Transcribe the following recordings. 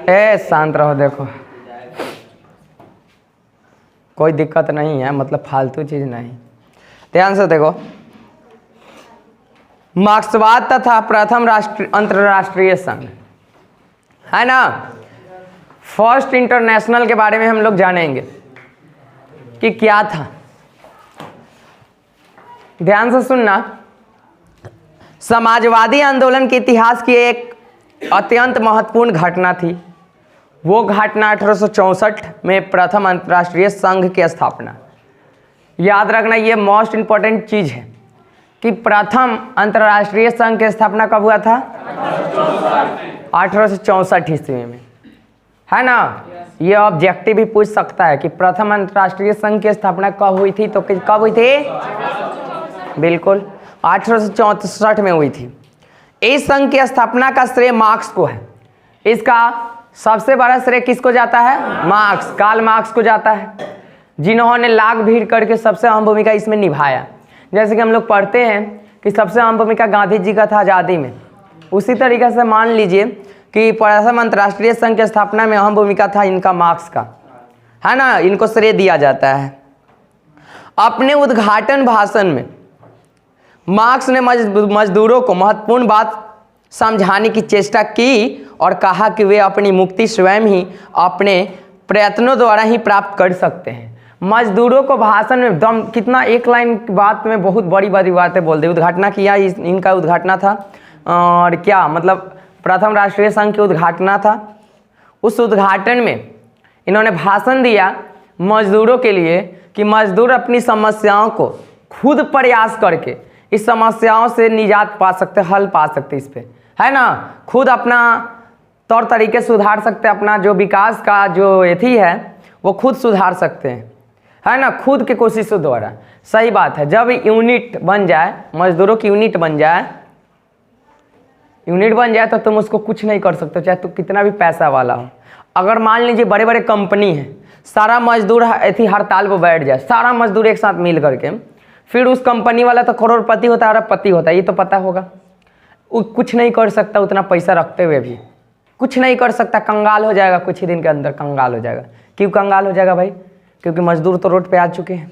ए शांत रहो, देखो कोई दिक्कत नहीं है, मतलब फालतू चीज नहीं। ध्यान से देखो, मार्क्सवाद तथा प्रथम अंतरराष्ट्रीय संघ है ना, फर्स्ट इंटरनेशनल के बारे में हम लोग जानेंगे कि क्या था। ध्यान से सुनना, समाजवादी आंदोलन के इतिहास की एक अत्यंत महत्वपूर्ण घटना थी। वो घटना 1864 में प्रथम अंतर्राष्ट्रीय संघ की स्थापना। याद रखना, ये मोस्ट इंपॉर्टेंट चीज है कि प्रथम अंतर्राष्ट्रीय संघ की स्थापना कब हुआ था? 1864 ईस्वी में, है ना। ये ऑब्जेक्टिव भी पूछ सकता है कि प्रथम अंतर्राष्ट्रीय संघ की स्थापना कब हुई थी, तो कब हुई थी? बिल्कुल 1864 में हुई थी। इस संघ की स्थापना का श्रेय मार्क्स को है। इसका सबसे बड़ा श्रेय किसको जाता है? मार्क्स, कार्ल मार्क्स को जाता है, जिन्होंने लाख भीड़ करके सबसे अहम भूमिका इसमें निभाया। जैसे कि हम लोग पढ़ते हैं कि सबसे अहम भूमिका गांधी जी का था आज़ादी में, उसी तरीके से मान लीजिए कि प्रथम अंतर्राष्ट्रीय संघ की स्थापना में अहम भूमिका था इनका, मार्क्स का, है ना। इनको श्रेय दिया जाता है। अपने उद्घाटन भाषण में मार्क्स ने मजदूरों को महत्वपूर्ण बात समझाने की चेष्टा की और कहा कि वे अपनी मुक्ति स्वयं ही अपने प्रयत्नों द्वारा ही प्राप्त कर सकते हैं। मजदूरों को भाषण में दम कितना, एक लाइन की बात में बहुत बड़ी बड़ी बातें बोल दी। उद्घाटना किया, इनका उद्घाटना था, और क्या मतलब प्रथम राष्ट्रीय संघ की उद्घाटना था। उस उद्घाटन में इन्होंने भाषण दिया मजदूरों के लिए कि मजदूर अपनी समस्याओं को खुद प्रयास करके इस समस्याओं से निजात पा सकते, हल पा सकते, इस पे, है ना। खुद अपना तौर तरीके सुधार सकते, अपना जो विकास का जो एथी है वो खुद सुधार सकते हैं, है ना, खुद के कोशिशों द्वारा। सही बात है। जब यूनिट बन जाए, मजदूरों की यूनिट बन जाए तो तुम उसको कुछ नहीं कर सकते, चाहे तुम कितना भी पैसा वाला हो। अगर मान लीजिए बड़े बड़े कंपनी है, सारा मजदूर ऐसी हड़ताल पर बैठ जाए, सारा मजदूर एक साथ मिल करके, फिर उस कंपनी वाला तो करोड़पति होता है, अरबपति होता है, ये तो पता होगा। वो कुछ नहीं कर सकता, उतना पैसा रखते हुए भी कुछ नहीं कर सकता, कंगाल हो जाएगा, कुछ ही दिन के अंदर कंगाल हो जाएगा। क्यों कंगाल हो जाएगा भाई? क्योंकि मजदूर तो रोड पे आ चुके हैं,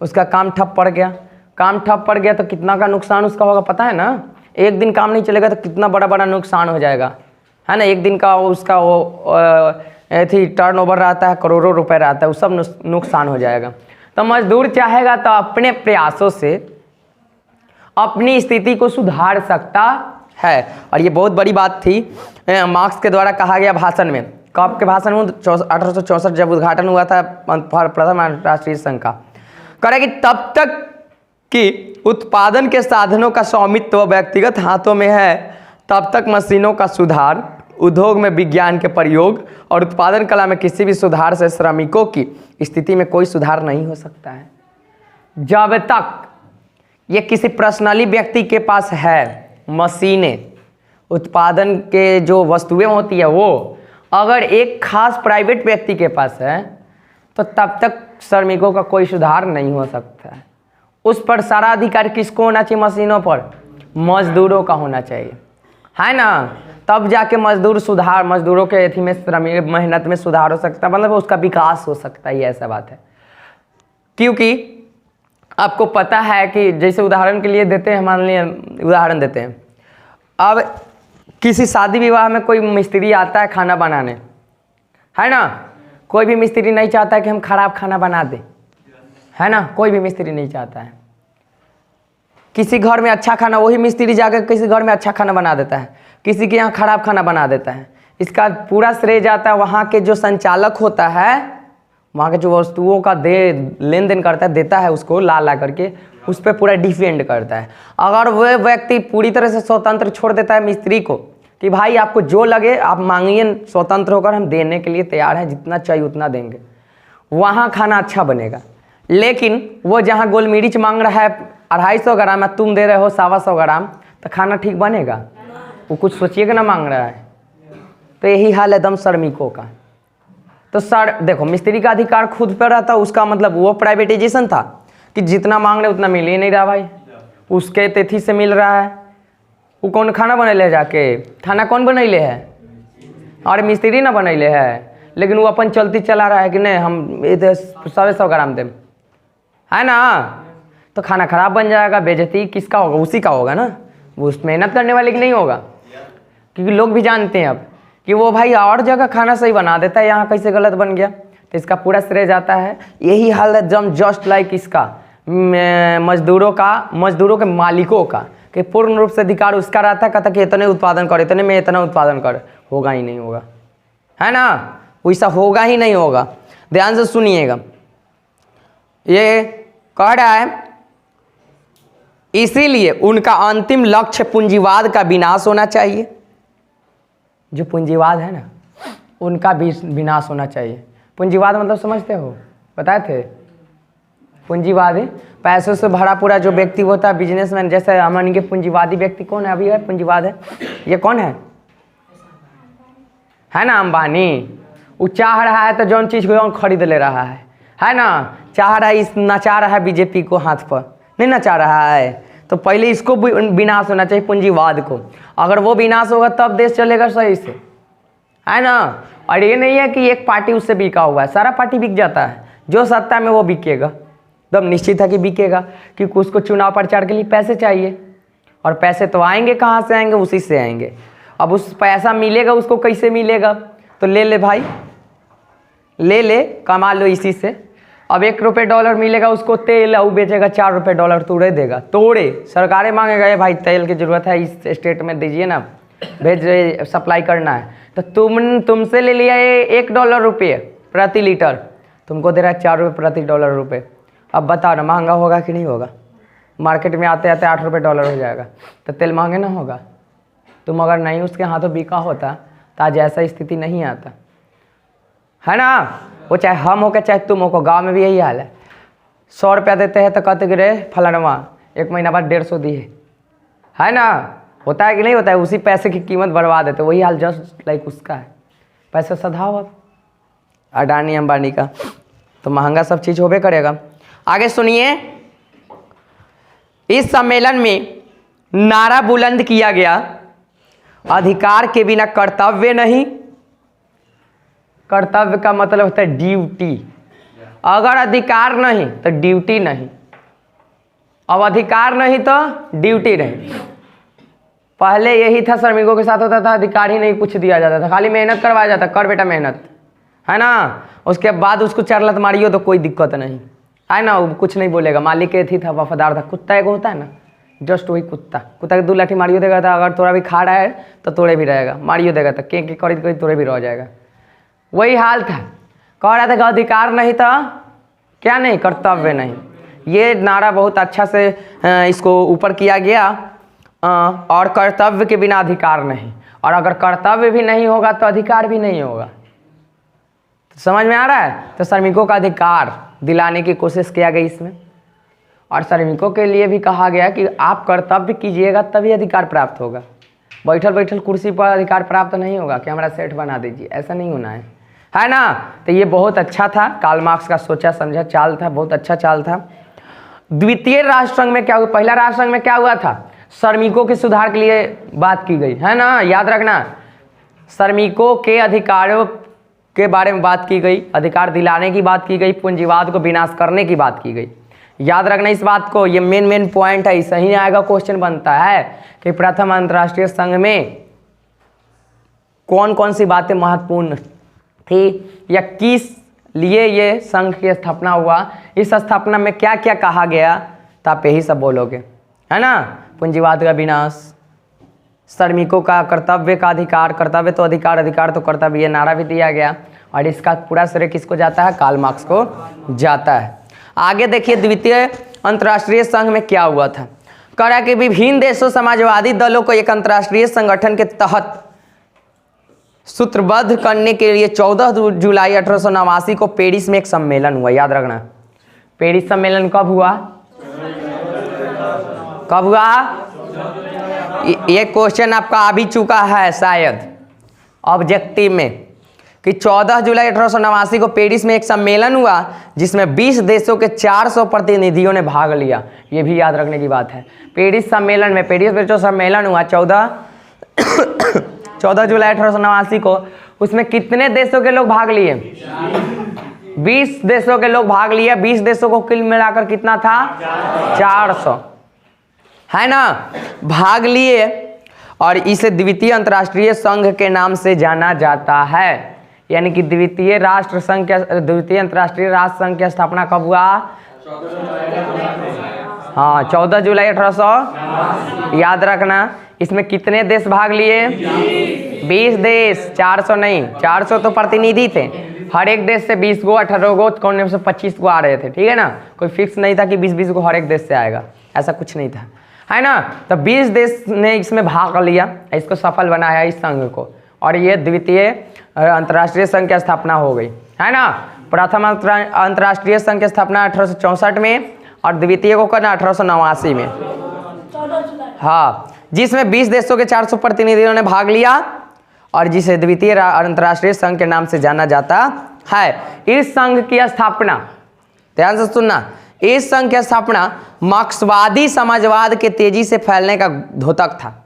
उसका काम ठप पड़ गया। काम ठप पड़ गया तो कितना का नुकसान उसका होगा पता है ना। एक दिन काम नहीं चलेगा तो कितना बड़ा बड़ा नुकसान हो जाएगा, है ना। एक दिन का उसका वो ऐसी टर्नओवर रहता है, करोड़ों रुपए रहता है, वो सब नुकसान हो जाएगा। तो मजदूर चाहेगा तो अपने प्रयासों से अपनी स्थिति को सुधार सकता है। और ये बहुत बड़ी बात थी, मार्क्स के द्वारा कहा गया भाषण में। कब के भाषण में? 1864 जब उद्घाटन हुआ था प्रथम अंतर्राष्ट्रीय संघ का। कह कि तब तक कि उत्पादन के साधनों का स्वामित्व व्यक्तिगत हाथों में है, तब तक मशीनों का सुधार, उद्योग में विज्ञान के प्रयोग और उत्पादन कला में किसी भी सुधार से श्रमिकों की स्थिति में कोई सुधार नहीं हो सकता है। जब तक ये किसी पर्सनली व्यक्ति के पास है मशीनें, उत्पादन के जो वस्तुएं होती है वो अगर एक खास प्राइवेट व्यक्ति के पास है, तो तब तक श्रमिकों का कोई सुधार नहीं हो सकता है। उस पर सारा अधिकार किसको होना चाहिए? मशीनों पर मजदूरों का होना चाहिए, है ना। तब जाके मजदूरों के एथी में, श्रमिक मेहनत में सुधार हो सकता है, मतलब उसका विकास हो सकता है। ये ऐसा बात है। क्योंकि आपको पता है कि जैसे उदाहरण के लिए देते हैं, मान लीजिए उदाहरण देते हैं, अब किसी शादी विवाह में कोई मिस्त्री आता है खाना बनाने, है ना। कोई भी मिस्त्री नहीं चाहता है कि हम खराब खाना बना दें, है ना। कोई भी मिस्त्री नहीं चाहता है। किसी घर में अच्छा खाना, वही मिस्त्री जाकर किसी घर में अच्छा खाना बना देता है, किसी के यहाँ खराब खाना बना देता है। इसका पूरा श्रेय जाता है वहाँ के जो संचालक होता है, वहाँ के जो वस्तुओं का लेन देन करता है, देता है उसको ला करके, उस पर पूरा डिपेंड करता है। अगर वह व्यक्ति पूरी तरह से स्वतंत्र छोड़ देता है मिस्त्री को कि भाई आपको जो लगे आप मांगिए, स्वतंत्र होकर हम देने के लिए तैयार हैं, जितना चाहिए उतना देंगे, वहाँ खाना अच्छा बनेगा। लेकिन वो जहाँ गोल मिर्च मांग रहा है 250 ग्राम, तुम दे रहे हो 125 ग्राम, तो खाना ठीक बनेगा? वो कुछ सोचिएगा ना मांग रहा है। तो यही हाल है दम श्रमिकों का। तो सर देखो, मिस्त्री का अधिकार खुद पर रहता, उसका मतलब वो प्राइवेटाइजेशन था कि जितना मांग रहे उतना मिल ही नहीं रहा भाई, उसके तिथि से मिल रहा है, वो कौन खाना बनैले है जाके? खाना कौन बनैले है? और मिस्त्री ना बनैले है, लेकिन वो अपन चलती चला रहा है कि नहीं हम इधर 100 ग्राम दें, है ना? तो खाना खराब बन जाएगा, बेइज्जती किसका होगा? उसी का होगा ना, वो उस मेहनत करने वाले की नहीं होगा। क्योंकि लोग भी जानते हैं अब कि वो भाई और जगह खाना सही बना देता है, यहाँ कैसे गलत बन गया, तो इसका पूरा श्रेय जाता है। यही हाल है जस्ट लाइक इसका मजदूरों के मालिकों का, कि पूर्ण रूप से अधिकार उसका रहता है, कहता कि इतने उत्पादन कर, इतने में इतना उत्पादन कर, होगा ही नहीं होगा, है ना? वैसा होगा ही नहीं होगा। ध्यान से सुनिएगा, ये कह रहा है इसीलिए उनका अंतिम लक्ष्य पूंजीवाद का विनाश होना चाहिए। जो पूंजीवाद है ना, उनका भी विनाश होना चाहिए। पूंजीवाद मतलब समझते हो? बताए थे पूंजीवाद है पैसों से भरा पूरा जो व्यक्ति होता है, बिजनेसमैन, जैसे हमारे के पूंजीवादी व्यक्ति कौन है? अभी है पूंजीवाद है, ये कौन है ना? अंबानी। वो चाह रहा है तो जौन चीज को खरीद ले रहा है ना? चाह रहा है, इस नचा रहा है बीजेपी को हाथ पर, नहीं नचा रहा है, तो पहले इसको विनाश होना चाहिए, पूंजीवाद को। अगर वो विनाश होगा तब देश चलेगा सही से, है ना? और ये नहीं है कि एक पार्टी उससे बिका हुआ है, सारा पार्टी बिक जाता है, जो सत्ता में वो बिकेगा, एकदम निश्चित है कि बिकेगा, क्योंकि उसको चुनाव प्रचार के लिए पैसे चाहिए, और पैसे तो आएंगे कहाँ से आएंगे? उसी से आएंगे। अब उस पैसा मिलेगा उसको कैसे मिलेगा? तो ले ले भाई, ले कमा लो इसी से। अब $1 मिलेगा उसको, तेल वो बेचेगा $4 तोड़े देगा, तोड़े सरकारें मांगेगा, ये भाई तेल की ज़रूरत है इस स्टेट में दीजिए ना, भेज सप्लाई करना है, तो तुमसे ले लिया ये $1 प्रति लीटर, तुमको दे रहा है $4 प्रति $1। अब बताओ ना, महंगा होगा कि नहीं होगा? मार्केट में आते आते $8 हो जाएगा, तो तेल महंगे ना होगा? तुम अगर नहीं उसके हाथों बिका होता तो आज ऐसा स्थिति नहीं आता, है ना? वो चाहे हम हो के चाहे तुम हो को, गाँव में भी यही हाल है। $100 देते हैं तो कहते कि रे फलानवा 1 महीना बाद 150 दिए, है ना? होता है कि नहीं होता है? उसी पैसे की कीमत बढ़वा देते, वही हाल जस्ट लाइक उसका है। पैसा सधाओ अब अडानी अंबानी का, तो महंगा सब चीज़ होबे करेगा। आगे सुनिए, इस सम्मेलन में नारा बुलंद किया गया, अधिकार के बिना कर्तव्य नहीं। कर्तव्य का मतलब होता है ड्यूटी। अगर अधिकार नहीं तो ड्यूटी नहीं, अब अधिकार नहीं तो ड्यूटी नहीं। पहले यही था, श्रमिकों के साथ होता था, अधिकार ही नहीं कुछ दिया जाता था, खाली मेहनत करवाया जाता, कर बेटा मेहनत, है ना? उसके बाद उसको 4 लत मारियो तो कोई दिक्कत नहीं, है ना? वो कुछ नहीं बोलेगा, मालिक एथी था, वफादार था। कुत्ता एक होता है ना, जस्ट वही कुत्ता के 2 लाठी मारियो देगा था, अगर तोड़ा भी खा रहा है तो तोड़े भी रहेगा, मारियो देगा तो के करी तोड़े भी रह जाएगा। वही हाल था, कह रहा था कि अधिकार नहीं था, क्या नहीं, कर्तव्य नहीं। ये नारा बहुत अच्छा से इसको ऊपर किया गया, और कर्तव्य के बिना अधिकार नहीं, और अगर कर्तव्य भी नहीं होगा तो अधिकार भी नहीं होगा। तो समझ में आ रहा है? तो श्रमिकों का अधिकार दिलाने की कोशिश किया गई इसमें, और श्रमिकों के लिए भी कहा गया कि आप कर्तव्य कीजिएगा तभी अधिकार प्राप्त होगा। बैठल बैठल कुर्सी पर अधिकार प्राप्त नहीं होगा कि हमारा सेठ बना दीजिए, ऐसा नहीं होना है ना? तो ये बहुत अच्छा था, कार्ल मार्क्स का सोचा समझा चाल था, बहुत अच्छा चाल था। द्वितीय राष्ट्रसंघ में क्या हुआ? पहला राष्ट्रसंघ में क्या हुआ था? श्रमिकों के सुधार के लिए बात की गई, है ना? याद रखना, श्रमिकों के अधिकारों के बारे में बात की गई, अधिकार दिलाने की बात की गई, पूंजीवाद को विनाश करने की बात की गई। याद रखना इस बात को, ये मेन पॉइंट है। सही आएगा, क्वेश्चन बनता है कि प्रथम अंतर्राष्ट्रीय संघ में कौन कौन सी बातें महत्वपूर्ण थी, या किस लिए ये संघ की स्थापना हुआ, इस स्थापना में क्या क्या कहा गया, तो आप यही सब बोलोगे, है ना? पूंजीवाद का विनाश, श्रमिकों का कर्तव्य का अधिकार, कर्तव्य तो अधिकार, अधिकार तो कर्तव्य, ये नारा भी दिया गया, और इसका पूरा श्रेय किसको जाता है? कार्ल मार्क्स को जाता है। आगे देखिए, द्वितीय अंतर्राष्ट्रीय संघ में क्या हुआ था। कह रहा कि विभिन्न देशों समाजवादी दलों को एक अंतर्राष्ट्रीय संगठन के तहत सूत्रबद्ध करने के लिए 14 जुलाई 1889 को पेरिस में एक सम्मेलन हुआ। याद रखना, पेरिस सम्मेलन कब हुआ? कब हुआ? ये क्वेश्चन आपका आ भी चुका है शायद ऑब्जेक्टिव में। कि 14 जुलाई 1889 को पेरिस में एक सम्मेलन हुआ जिसमें 20 देशों के 400 प्रतिनिधियों ने भाग लिया। ये भी याद रखने की बात है। पेरिस सम्मेलन में, पेरिस में जो सम्मेलन हुआ 14 जुलाई 1889 को, उसमें कितने देशों के लोग भाग लिए? 20 देशों के लोग भाग लिए। 20 देशों को कुल मिलाकर कितना था? 400, है ना, भाग लिए। और इसे द्वितीय अंतर्राष्ट्रीय संघ के नाम से जाना जाता है। यानी कि द्वितीय अंतर्राष्ट्रीय राष्ट्र संघ की स्थापना कब हुआ? हाँ, 14 जुलाई 1800। याद रखना, इसमें कितने देश भाग लिए? 20 देश, 400 नहीं। 400 तो प्रतिनिधि थे, हर एक देश से 20 गो, 18 गो, कौन से 25 गो आ रहे थे, ठीक है ना। कोई फिक्स नहीं था कि 20-20 गो हर एक देश से आएगा, ऐसा कुछ नहीं था, है ना। तो 20 देश ने इसमें भाग लिया, इसको सफल बनाया इस संघ को, और ये द्वितीय अंतर्राष्ट्रीय संघ की स्थापना हो गई, है ना। प्रथम अंतर्राष्ट्रीय संघ की स्थापना 1864 में और द्वितीय को करना 1889 में। हाँ, जिसमें 20 देशों के 400 प्रतिनिधियों ने भाग लिया और जिसे द्वितीय अंतर्राष्ट्रीय संघ के नाम से जाना जाता है। इस संघ की स्थापना, ध्यान से सुनना, इस संघ की स्थापना मार्क्सवादी समाजवाद के तेजी से फैलने का द्योतक था।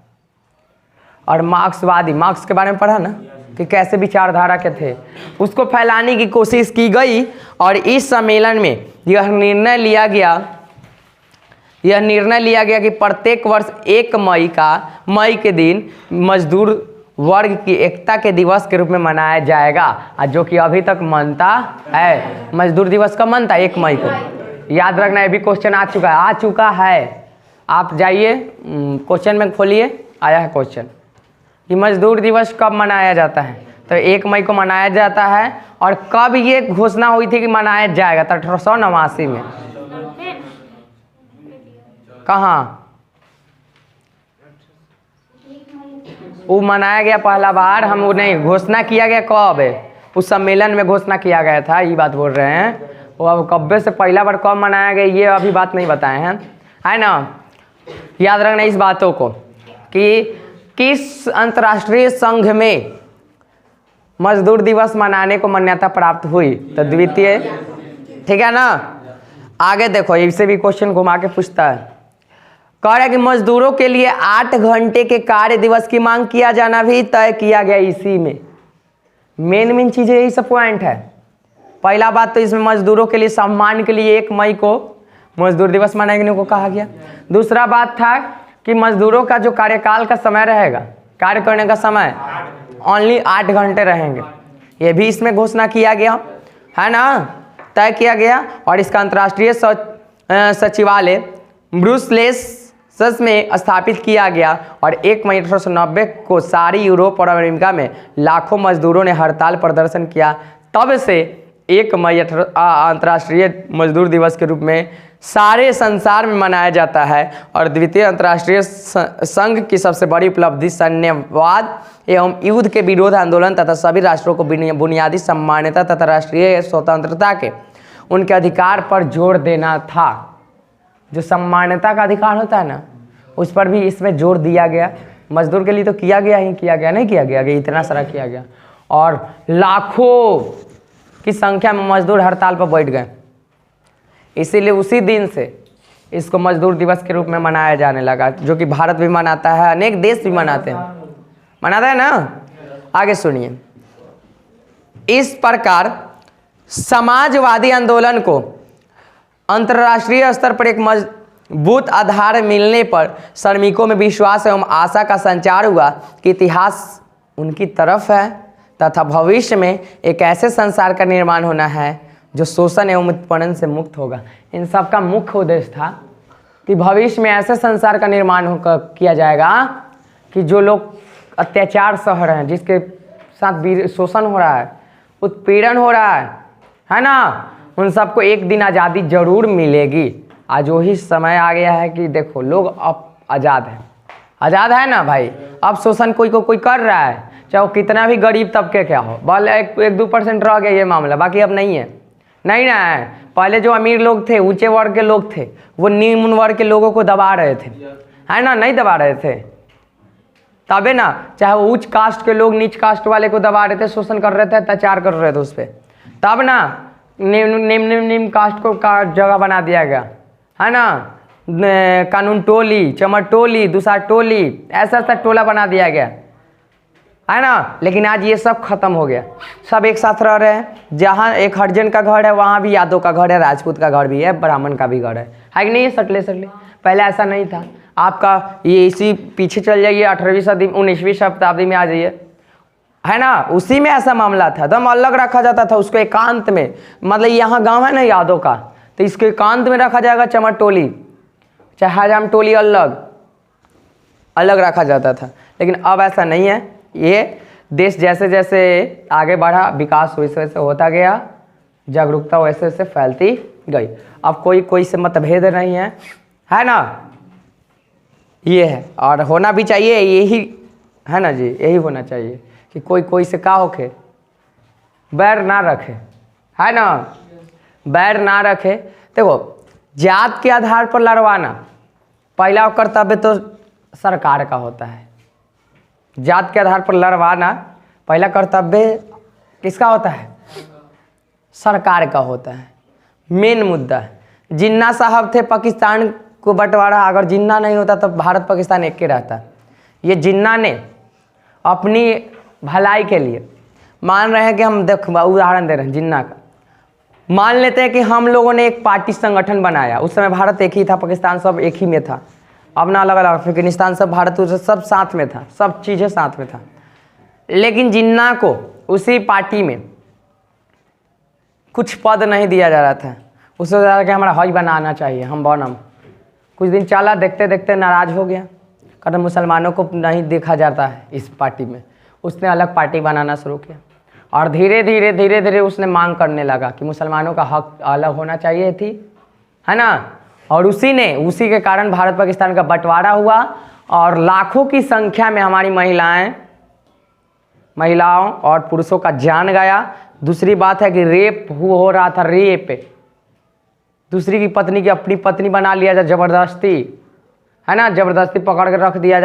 और मार्क्स के बारे में पढ़ा ना कि कैसे विचारधारा के थे, उसको फैलाने की कोशिश की गई। और इस सम्मेलन में यह निर्णय लिया गया कि प्रत्येक वर्ष 1 मई के दिन मजदूर वर्ग की एकता के दिवस के रूप में मनाया जाएगा, जो कि अभी तक मनता है। मजदूर दिवस कब मनता है? 1 मई को। याद रखना, ये भी क्वेश्चन आ चुका है। आप जाइए क्वेश्चन में खोलिए, आया है क्वेश्चन कि मजदूर दिवस कब मनाया जाता है। तो 1 मई को मनाया जाता है। और कब ये घोषणा हुई थी कि मनाया जाएगा? तो 1889 में। कहाँ वो मनाया गया पहला बार? हम वो नहीं, घोषणा किया गया कब है? उस सम्मेलन में घोषणा किया गया था, ये बात बोल रहे हैं। वो अब कब्बे से पहला बार कब मनाया गया ये अभी बात नहीं बताए हैं, है ना। याद रखना इस बातों को कि किस अंतर्राष्ट्रीय संघ में मजदूर दिवस मनाने को मान्यता प्राप्त हुई? तो द्वितीय, ठीक है ना। आगे देखो, इससे भी क्वेश्चन घुमा के पूछता है। कह रहा है कि मजदूरों के लिए 8 घंटे के कार्य दिवस की मांग किया जाना भी तय किया गया। इसी में मेन चीजें यही सब पॉइंट है। पहला बात तो इसमें मजदूरों के लिए सम्मान के लिए 1 मई को मजदूर दिवस मनाने को कहा गया। दूसरा बात था कि मजदूरों का जो कार्यकाल का समय रहेगा, कार्य करने का समय ओनली 8 घंटे रहेंगे, ये भी इसमें घोषणा किया गया, है ना, तय किया गया। और इसका अंतर्राष्ट्रीय सचिवालय ब्रुसेल्स में स्थापित किया गया। और 1 मई 1890 को सारी यूरोप और अमेरिका में लाखों मजदूरों ने हड़ताल प्रदर्शन किया। तब से 1 मई अंतर्राष्ट्रीय मजदूर दिवस के रूप में सारे संसार में मनाया जाता है। और द्वितीय अंतर्राष्ट्रीय संघ की सबसे बड़ी उपलब्धि साम्यवाद एवं युद्ध के विरोध आंदोलन तथा सभी राष्ट्रों को बुनियादी सम्मानता तथा राष्ट्रीय स्वतंत्रता के उनके अधिकार पर जोर देना था। जो सम्मानता का अधिकार होता है ना, उस पर भी इसमें जोर दिया गया। मजदूर के लिए तो किया गया, नहीं किया गया, इतना सारा किया गया। और लाखों की संख्या में मजदूर हड़ताल पर बैठ गए। इसीलिए उसी दिन से इसको मजदूर दिवस के रूप में मनाया जाने लगा, जो कि भारत भी मनाता है, अनेक देश भी मनाते है ना। आगे सुनिए। इस प्रकार समाजवादी आंदोलन को अंतर्राष्ट्रीय स्तर पर एक मजबूत आधार मिलने पर श्रमिकों में विश्वास एवं आशा का संचार हुआ कि इतिहास उनकी तरफ है तथा भविष्य में एक ऐसे संसार का निर्माण होना है जो शोषण एवं उत्पीड़न से मुक्त होगा। इन सब का मुख्य उद्देश्य था कि भविष्य में ऐसे संसार का निर्माण किया जाएगा कि जो लोग अत्याचार सह रहे हैं, जिसके साथ शोषण हो रहा है, उत्पीड़न हो रहा है ना, उन सबको एक दिन आज़ादी जरूर मिलेगी। आज वही समय आ गया है कि देखो लोग अब आज़ाद है ना भाई। अब शोषण कोई कर रहा है, चाहे वो कितना भी गरीब तबके क्या हो, बल 1-2% रह गया ये मामला, बाकी अब नहीं है, नहीं ना है। पहले जो अमीर लोग थे, ऊंचे वर्ग के लोग थे, वो निम्न वर्ग के लोगों को दबा रहे थे, है ना, नहीं दबा रहे थे। तबे ना, चाहे वो उच्च कास्ट के लोग नीच कास्ट वाले को दबा रहे थे, शोषण कर रहे थे, अत्याचार कर रहे थे उस पर, तब ना निम्न कास्ट को का जगह बना दिया गया, है ना। कानून टोली, चमर टोली, दूसरा टोली, ऐसा ऐसा टोला बना दिया गया, है ना। लेकिन आज ये सब खत्म हो गया, सब एक साथ रह रहे हैं। जहाँ एक हरिजन का घर है वहाँ भी यादव का घर है, राजपूत का घर भी है, ब्राह्मण का भी घर है कि नहीं? सटले सटले। पहले ऐसा नहीं था। आपका ये इसी पीछे चल जाइए, 18वीं सदी 19वीं शताब्दी में आ जाइए, है ना, उसी में ऐसा मामला था, एकदम अलग रखा जाता था उसको एकांत में। मतलब यहाँ गांव है ना यादव का, तो इसको एकांत में रखा जाएगा, चमर टोली चाहे हजाम टोली अलग अलग रखा जाता था। लेकिन अब ऐसा नहीं है। ये देश जैसे जैसे आगे बढ़ा, विकास वैसे वैसे होता गया, जागरूकता वैसे वैसे फैलती गई। अब कोई से मतभेद नहीं है ना। ये है और होना भी चाहिए, यही है ना जी, यही होना चाहिए कि कोई से का होके बैर ना रखे, है ना, बैर ना रखे। देखो, जात के आधार पर लड़वाना पहला कर्तव्य तो सरकार का होता है। जात के आधार पर लड़वाना पहला कर्तव्य किसका होता है? सरकार का होता है। मेन मुद्दा है। जिन्ना साहब थे पाकिस्तान को बंटवारा, अगर जिन्ना नहीं होता तो भारत पाकिस्तान एक के रहता। ये जिन्ना ने अपनी भलाई के लिए, मान रहे हैं कि हम देख उदाहरण दे रहे हैं जिन्ना का, मान लेते हैं कि हम लोगों ने एक पार्टी संगठन बनाया। उस समय भारत एक ही था, पाकिस्तान सब एक ही में था, अब ना अलग अलग, अफगानिस्तान सब, भारत सब साथ में था, सब चीज़ें साथ में था। लेकिन जिन्ना को उसी पार्टी में कुछ पद नहीं दिया जा रहा था। उससे ज़्यादा कि हमारा हज बनाना चाहिए, हम बनम। कुछ दिन चला, देखते देखते नाराज़ हो गया, कारण मुसलमानों को नहीं देखा जाता है इस पार्टी में। उसने अलग पार्टी बनाना शुरू किया और धीरे धीरे उसने मांग करने लगा कि मुसलमानों का हक अलग होना चाहिए थी, है ना। और उसी के कारण भारत पाकिस्तान का बंटवारा हुआ और लाखों की संख्या में हमारी महिलाओं और पुरुषों का जान गया। दूसरी बात है कि रेप हो रहा था, रेप, दूसरी की पत्नी की अपनी पत्नी बना लिया जाता ज़बरदस्ती, है ना, ज़बरदस्ती पकड़ के रख लिया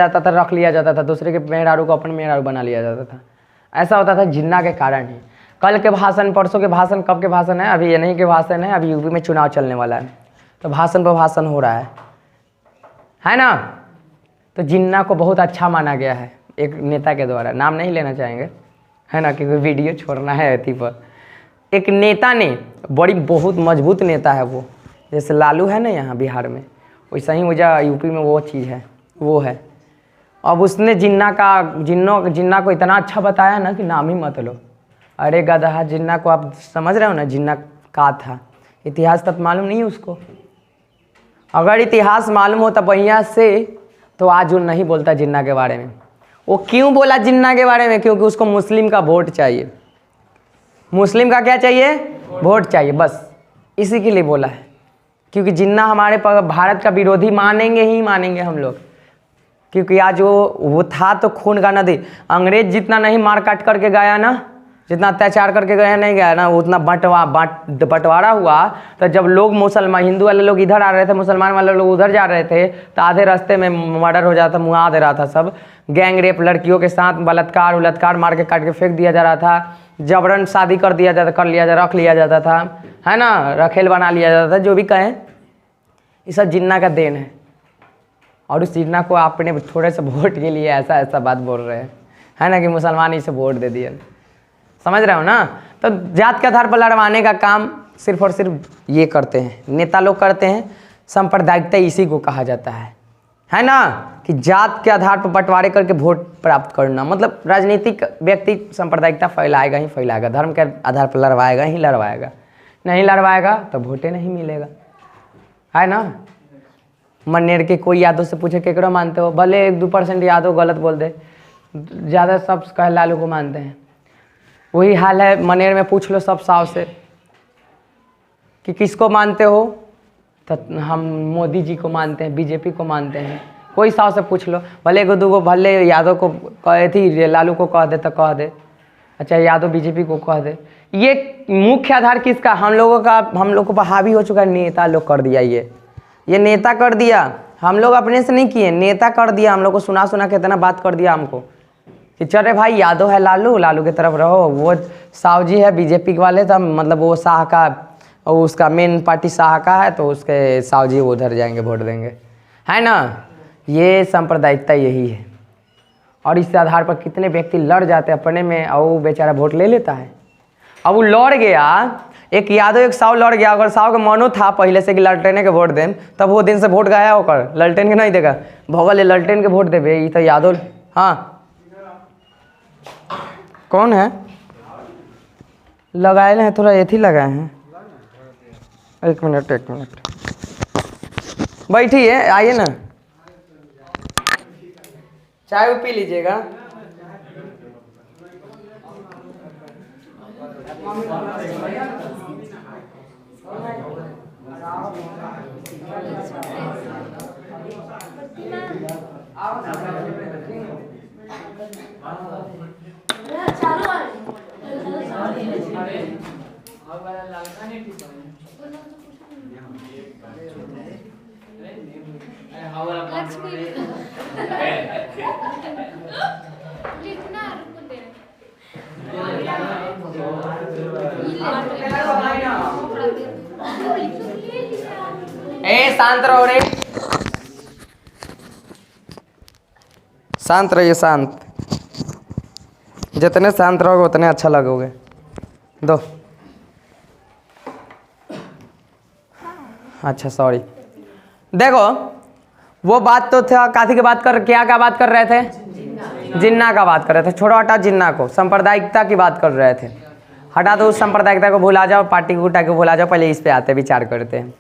जाता था, दूसरे के मेहरारू को अपने मेहरारू बना लिया जाता था। ऐसा होता था जिन्ना के कारण ही। कल के भाषण, परसों के भाषण, कब के भाषण है? अभी ये नहीं के भाषण है, अभी यूपी में चुनाव चलने वाला है, तो भाषण पर भाषण हो रहा है ना। तो जिन्ना को बहुत अच्छा माना गया है एक नेता के द्वारा, नाम नहीं लेना चाहेंगे, है ना, क्योंकि वीडियो छोड़ना है अथी पर। एक नेता ने, बहुत मजबूत नेता है वो, जैसे लालू है ना यहाँ बिहार में, वैसा ही वजह यूपी में वो चीज़ है, वो है। अब उसने जिन्ना को इतना अच्छा बताया ना कि नाम ही मत लो। अरे गधा, जिन्ना को आप समझ रहे हो ना, जिन्ना का था, इतिहास तक मालूम नहीं है उसको। अगर इतिहास मालूम होता बढ़िया से तो आज वो नहीं बोलता जिन्ना के बारे में। वो क्यों बोला जिन्ना के बारे में? क्योंकि उसको मुस्लिम का वोट चाहिए। मुस्लिम का क्या चाहिए? वोट चाहिए, बस इसी के लिए बोला है। क्योंकि जिन्ना हमारे भारत का विरोधी मानेंगे ही मानेंगे हम लोग, क्योंकि आज वो था तो खून का नदी। अंग्रेज जितना नहीं मार काट करके गया ना, जितना अत्याचार करके गया नहीं गया ना, उतना बंटवारा हुआ। तो जब लोग हिंदू वाले लोग इधर आ रहे थे, मुसलमान वाले लोग उधर जा रहे थे, तो आधे रास्ते में मर्डर हो जाता, मुआ दे रहा था सब। गैंग रेप, लड़कियों के साथ बलात्कार मार के काट के फेंक दिया जा रहा था। जबरन शादी रख लिया जाता था, है ना, रखेल बना लिया जाता था। जो भी कहें, ये सब जिन्ना का देन है। और उस जिन्ना को आपने थोड़े से वोट के लिए ऐसा बात बोल रहे हैं, है ना, कि मुसलमान इसे वोट दे दिए। समझ रहे हो ना। तो जात के आधार पर लड़वाने का काम सिर्फ और सिर्फ ये करते हैं, नेता लोग करते हैं। सांप्रदायिकता इसी को कहा जाता है ना, कि जात के आधार पर बंटवारे करके वोट प्राप्त करना। मतलब राजनीतिक व्यक्ति सांप्रदायिकता फैलाएगा ही फैलाएगा, धर्म के आधार पर लड़वाएगा ही लड़वाएगा। नहीं लड़वाएगा तो वोटे नहीं मिलेगा, है ना। मनेर के कोई यादव से पूछे केकरो मानते हो, भले 1-2% यादव गलत बोल दे, ज़्यादा सब कहे लालू को मानते हैं। वही हाल है मनेर में, पूछ लो सब साव से कि किसको मानते हो, तो हम मोदी जी को मानते हैं, बीजेपी को मानते हैं। कोई साव से पूछ लो, भले 1-2 भले यादव को कहे थी, लालू को कह दे तो कह दे, अच्छा यादव बीजेपी को कह दे। ये मुख्य आधार किसका? हम लोग को हावी हो चुका है, नेता लोग कर दिया। ये नेता कर दिया, हम लोग अपने से नहीं किए, नेता कर दिया हम लोग को, सुना सुना के इतना बात कर दिया हमको कि चले भाई यादव है लालू, लालू की तरफ रहो, वो साहू जी है बीजेपी वाले, तब मतलब वो शाह का, उसका मेन पार्टी शाह का है, तो उसके साहू जी उधर जाएंगे वोट देंगे, है ना। ये सांप्रदायिकता यही है। और इसके आधार पर कितने व्यक्ति लड़ जाते हैं अपने में, और वो बेचारा वोट ले लेता है। अब वो लड़ गया, एक यादव एक साहू लड़ गया, अगर साहू का मनो था पहले से कि ललटेने के वोट दें, तब वो दिन से वोट गया होकर, ललटेन के नहीं देगा, भगल ये ललटेन के वोट देवे, ये तो यादव। हाँ कौन है लगाए हैं, थोड़ा एथी लगाए हैं, एक मिनट बैठिए, आइए ना, चाय पी लीजिएगा। ए शांत रहो रे, शांत रहिए, शांत, जितने शांत रहोगे उतने अच्छा लगोगे। दो, अच्छा सॉरी। देखो वो बात तो था, काथी की बात कर, क्या बात कर रहे थे, जिन्ना का बात कर रहे थे, छोड़ो हटा जिन्ना को, सांप्रदायिकता की बात कर रहे थे, हटा दो उस सांप्रदायिकता को, भुला जाओ, पार्टी गुटा को भुला जाओ, पहले इस पे आते विचार करते हैं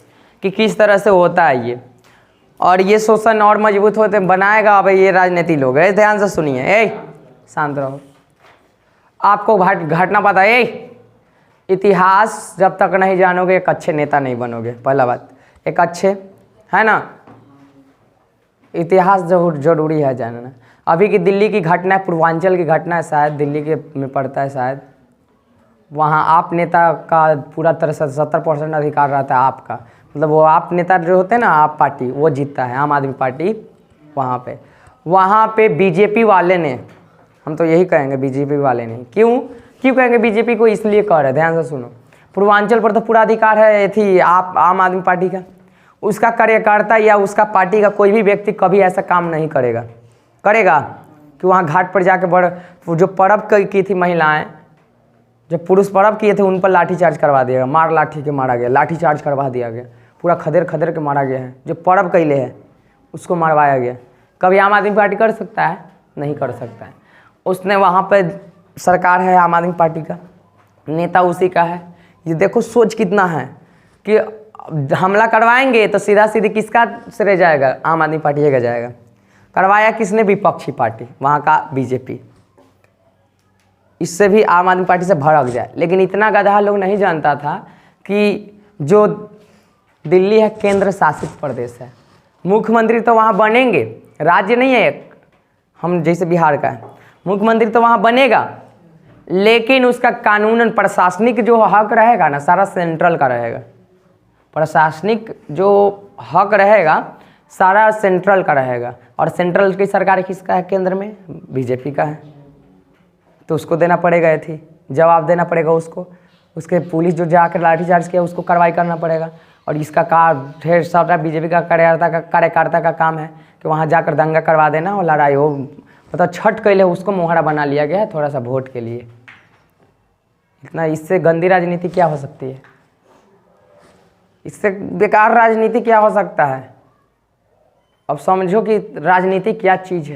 कि किस तरह से होता है ये, और ये शोषण और मजबूत होते बनाएगा। अब ये राजनीति लोग है, ध्यान से सुनिए, ए शांत रहो, आपको घटना पता है, इतिहास जब तक नहीं जानोगे एक अच्छे नेता नहीं बनोगे, पहला बात, एक अच्छे, है ना, इतिहास जरूरी है जानना। अभी की दिल्ली की घटना है, पूर्वांचल की घटना है, शायद दिल्ली के में पड़ता है शायद, वहाँ आप नेता का पूरा तरह से 70% अधिकार रहता है आपका, मतलब वो आप नेता जो होते हैं ना, आप पार्टी, वो जीतता है, आम आदमी पार्टी। वहाँ पे बीजेपी वाले ने, हम तो यही कहेंगे बीजेपी वाले ने, क्यों कहेंगे बीजेपी को, इसलिए कह रहे हैं, ध्यान से सुनो, पूर्वांचल पर तो पूरा अधिकार है थी आप आम आदमी पार्टी का, उसका कार्यकर्ता या उसका पार्टी का कोई भी व्यक्ति कभी ऐसा काम नहीं करेगा कि वहाँ घाट पर जाके जो पर्व की थी महिलाएं, जो पुरुष पर्व किए थे उन पर लाठीचार्ज करवा दिया गया, लाठी के मारा गया, लाठीचार्ज करवा दिया गया, पूरा खदेड़ के मारा गया है, जो पर्व कैले है उसको मरवाया गया। कभी आम आदमी पार्टी कर सकता है, नहीं कर सकता है। उसने वहाँ पे सरकार है आम आदमी पार्टी का, नेता उसी का है। ये देखो सोच कितना है कि हमला करवाएंगे तो सीधा सीधी किसका श्रेय जाएगा, आम आदमी पार्टी का जाएगा। करवाया किसने, विपक्षी पार्टी, वहाँ का बीजेपी, इससे भी आम आदमी पार्टी से भड़क जाए। लेकिन इतना गधा लोग नहीं जानता था कि जो दिल्ली है केंद्र शासित प्रदेश है, मुख्यमंत्री तो वहाँ बनेंगे, राज्य नहीं है एक, हम जैसे बिहार का है, मुख्यमंत्री तो वहाँ बनेगा, लेकिन उसका कानूनन प्रशासनिक जो हक रहेगा ना, सारा सेंट्रल का रहेगा। प्रशासनिक जो हक रहेगा सारा सेंट्रल का रहेगा, और सेंट्रल की सरकार किसका है, केंद्र में बीजेपी का है, तो उसको देना पड़ेगा, थी जवाब देना पड़ेगा उसको। उसके पुलिस जो जाकर लाठीचार्ज किया उसको कार्रवाई करना पड़ेगा। और इसका ढेर सारा बीजेपी का कार्यकर्ता का काम है कि वहाँ जाकर दंगा करवा देना और लड़ाई हो, मतलब छठ कैले उसको मोहरा बना लिया गया है थोड़ा सा वोट के लिए। इतना, इससे गंदी राजनीति क्या हो सकती है, इससे बेकार राजनीति क्या हो सकता है। अब समझो कि राजनीति क्या चीज़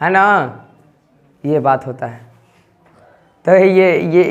है ना, ये बात होता है। तो ये